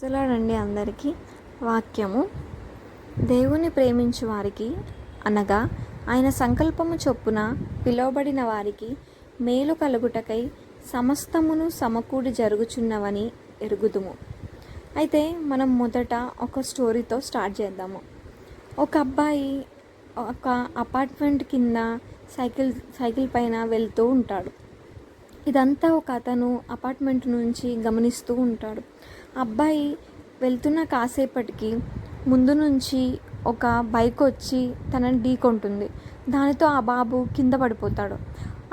చూడండి అందరికీ వాక్యము. దేవుని ప్రేమించు వారికి అనగా ఆయన సంకల్పము చొప్పున పిలువబడిన వారికి మేలు కలుగుటకై సమస్తమును సమకూడి జరుగుచున్నవని ఎరుగుదుము. అయితే మనం మొదట ఒక స్టోరీతో స్టార్ట్ చేద్దాము. ఒక అబ్బాయి ఒక అపార్ట్మెంట్ కింద సైకిల్ పైన వెళ్తూ ఉంటాడు. ఇదంతా ఒక అతను అపార్ట్మెంట్ నుంచి గమనిస్తూ ఉంటాడు. అబ్బాయి వెళ్తున్న కాసేపటికి ముందు నుంచి ఒక బైక్ వచ్చి తనని ఢీకొంటుంది. దానితో ఆ బాబు కింద పడిపోతాడు.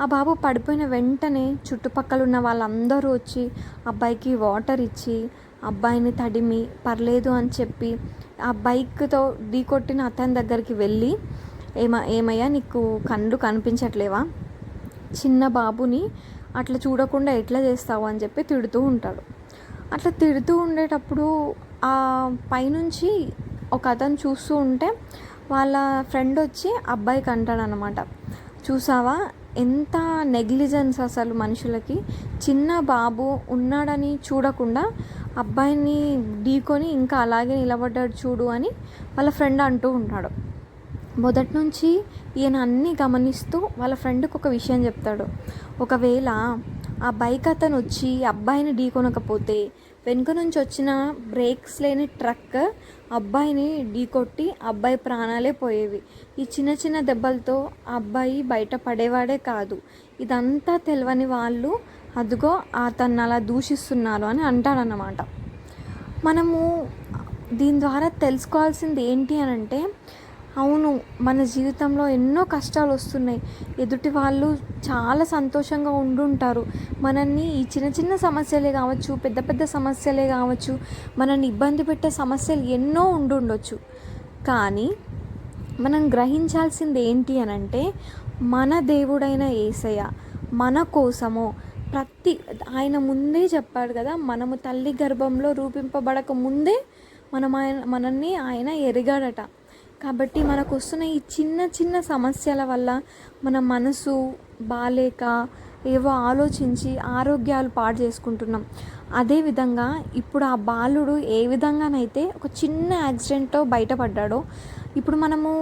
ఆ బాబు పడిపోయిన వెంటనే చుట్టుపక్కల ఉన్న వాళ్ళందరూ వచ్చి అబ్బాయికి వాటర్ ఇచ్చి అబ్బాయిని తడిమి పర్లేదు అని చెప్పి ఆ బైక్తో ఢీకొట్టిన అతని దగ్గరికి వెళ్ళి ఏమయ్యా నీకు కళ్ళు కనిపించట్లేవా, చిన్న బాబుని అట్లా చూడకుండా ఎట్లా చేస్తావు అని చెప్పి తిడుతూ ఉంటాడు. అట్లా తిడుతూ ఉండేటప్పుడు ఆ పైనుంచి ఒక అతను చూస్తూ ఉంటే వాళ్ళ ఫ్రెండ్ వచ్చి అబ్బాయికి అంటాడనమాట, చూసావా ఎంత నెగ్లిజెన్స్ అసలు మనుషులకి, చిన్న బాబు ఉన్నాడని చూడకుండా అబ్బాయిని ఢీకొని ఇంకా అలాగే నిలబడ్డాడు చూడు అని వాళ్ళ ఫ్రెండ్ అంటూ ఉంటాడు. మొదటి నుంచి ఈయన అన్నీ గమనిస్తూ వాళ్ళ ఫ్రెండ్కి ఒక విషయం చెప్తాడు. ఒకవేళ ఆ బైక్ అతను వచ్చి అబ్బాయిని ఢీకొనకపోతే వెనుక నుంచి వచ్చిన బ్రేక్స్ లేని ట్రక్ అబ్బాయిని ఢీకొట్టి అబ్బాయి ప్రాణాలే పోయేవి. ఈ చిన్న చిన్న దెబ్బలతో అబ్బాయి బయట పడేవాడే కాదు. ఇదంతా తెలియని వాళ్ళు అదిగో అతన్ని అలా దూషిస్తున్నారు అని అంటాడన్నమాట. మనము దీని ద్వారా తెలుసుకోవాల్సింది ఏంటి అని అంటే, అవును, మన జీవితంలో ఎన్నో కష్టాలు వస్తున్నాయి. ఎదుటి వాళ్ళు చాలా సంతోషంగా ఉండుంటారు. మనల్ని ఈ చిన్న చిన్న సమస్యలే కావచ్చు, పెద్ద పెద్ద సమస్యలే కావచ్చు, మనల్ని ఇబ్బంది పెట్టే సమస్యలు ఎన్నో ఉండుండొచ్చు. కానీ మనం గ్రహించాల్సింది ఏంటి అని అంటే, మన దేవుడైన యేసయ్య మన కోసము ఆయన ముందే చెప్పాడు కదా, మనము తల్లి గర్భంలో రూపింపబడక ముందే మనల్ని ఆయన ఎరిగాడట. కాబట్టి మనకు వస్తున్న ఈ చిన్న చిన్న సమస్యల వల్ల మన మనసు బాలేక ఏవో ఆలోచించి ఆరోగ్యాలు పాడు చేసుకుంటున్నాం. అదేవిధంగా ఇప్పుడు ఆ బాలుడు ఏ విధంగానైతే ఒక చిన్న యాక్సిడెంట్తో బయటపడ్డాడో, ఇప్పుడు మనము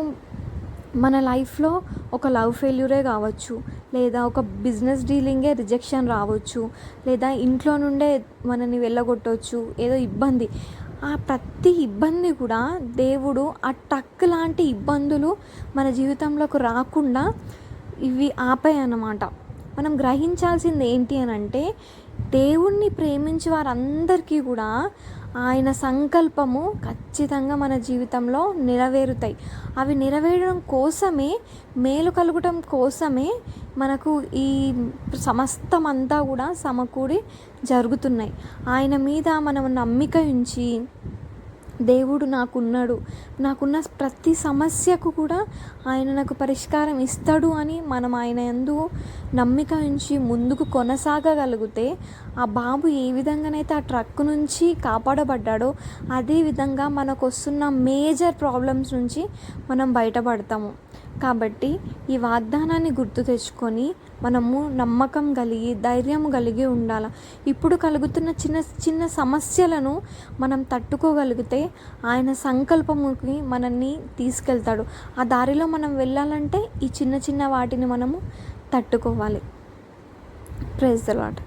మన లైఫ్లో ఒక లవ్ ఫెయిల్యూరే కావచ్చు, లేదా ఒక బిజినెస్ డీలింగే రిజెక్షన్ రావచ్చు, లేదా ఇంట్లో నుండే మనని వెళ్ళగొట్టవచ్చు, ఏదో ఇబ్బంది. ఆ ప్రతి ఇబ్బంది కూడా దేవుడు ఆ ట్రక్ లాంటి ఇబ్బందులు మన జీవితంలోకి రాకుండా ఇవి ఆపాయి అన్నమాట. మనం గ్రహించాల్సింది ఏంటి అని అంటే, దేవుణ్ణి ప్రేమించే వారందరికీ కూడా ఆయన సంకల్పము ఖచ్చితంగా మన జీవితంలో నెరవేరుతాయి. అవి నెరవేరడం కోసమే, మేలు కలగటం కోసమే మనకు ఈ సమస్తమంతా కూడా సమకూడి జరుగుతున్నాయి. ఆయన మీద మనం నమ్మిక ఉంచి, దేవుడు నాకున్న ప్రతి సమస్యకు కూడా ఆయన నాకు పరిష్కారం ఇస్తాడు అని మనం ఆయన యందు నమ్మిక ఉంచి ముందుకు కొనసాగగలిగితే, ఆ బాబు ఏ విధంగానైతే ఆ ట్రక్ నుంచి కాపాడబడ్డాడో అదే విధంగా మనకు వస్తున్న మేజర్ ప్రాబ్లమ్స్ నుంచి మనం బయటపడతాము. కాబట్టి ఈ వాగ్దానాన్ని గుర్తు తెచ్చుకొని మనము నమ్మకం కలిగి ధైర్యం కలిగి ఉండాలి. ఇప్పుడు కలుగుతున్న చిన్న చిన్న సమస్యలను మనం తట్టుకోగలిగితే ఆయన సంకల్పముకి మనల్ని తీసుకెళ్తాడు. ఆ దారిలో మనం వెళ్ళాలంటే ఈ చిన్న చిన్న వాటిని మనము తట్టుకోవాలి. Praise the lord.